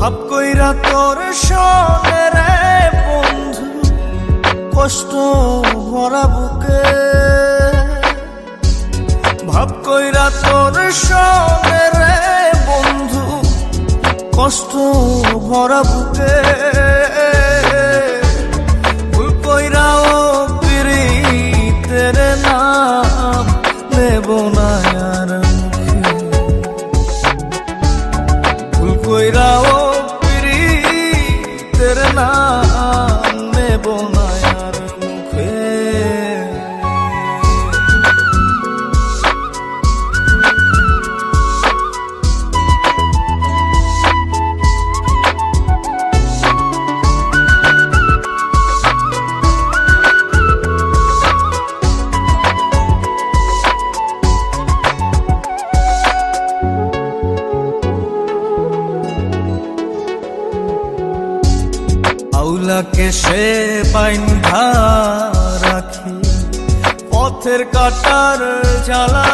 ভাব কইরা তোর শোনে রে বন্ধু, কষ্ট ভরা বুকে। ভাব কইরা তোর শোনে রে বন্ধু, কষ্ট ভরা বুকে। ভুল কইরাও পিরিতের নাম নেব না আর মুখে। ভুল কইরাও পিরিতের নাম নেব না আর মুখে। আউলাকে সে বাইন্ধা রাখি পথের কাটার জ্বালা।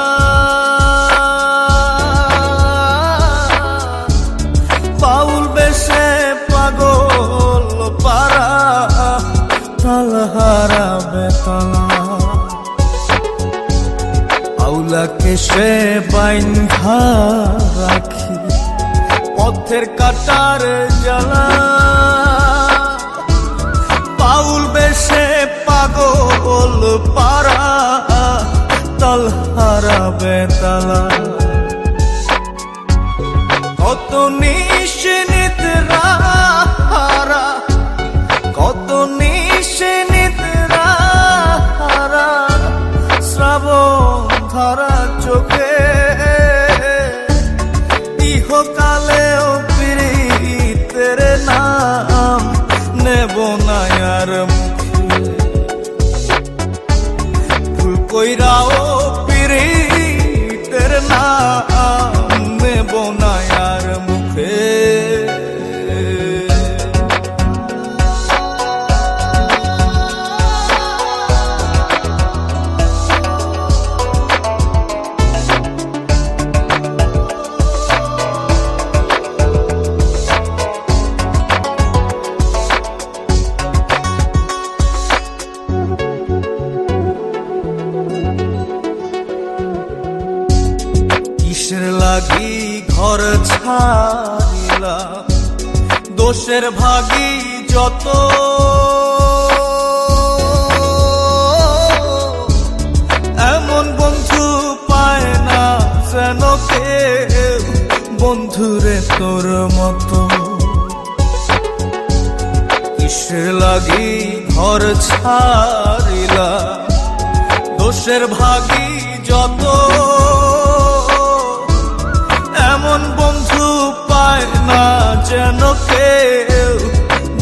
বাউল বেশে পাগল পারা, তাল হারাবে তালা। আউলাকে সে বাইন্ধা রাখি পথের কাটার জ্বালা। বাউল বেশে পাগল পারা, তাল হারাবে তালা। কত নিশিনিদ্রা হারা, কত নিশিনিদ্রা হারা, শ্রাবণ ধারা চোখে। ইহকালেও পিরিতের নাম নেব না আর মুখে। ভুল কইরাও পিরিতের নাম নেব না আর মুখে। কিসের লাগি ঘর ছাড়িলাম, দোষের ভাগী যত। এমন বন্ধু পায় না যেন কেউ, বন্ধুরে তোর মতো। কিসের লাগি ঘর ছাড়িলাম, দোষের ভাগী যত। এমন বন্ধু পায় না যেন কেউ,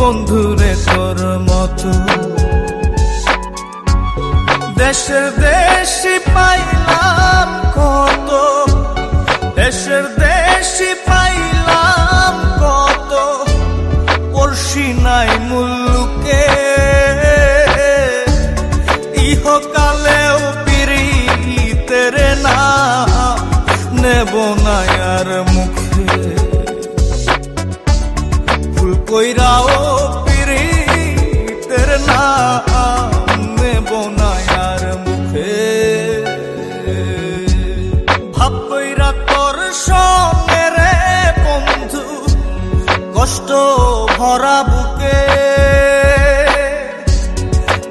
বন্ধুরে তোর মতো। দেশের দেশি পাইলাম কত, দেশের দেশি পাইলাম কত, পড়শি নাই মুল্লুকে। ইহকালেও পিরিতের নাম নেব না আর মুখে। ভুল কইরাও পিরিতের নাম নেব না আর মুখে। ভাব কইরা তোর সঙ্গে রে বন্ধু, কষ্ট ভরা বুকে।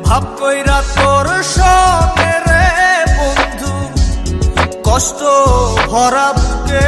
ভাব কইরা তোর সঙ্গে রে বন্ধু, কষ্ট ভরা বুকে।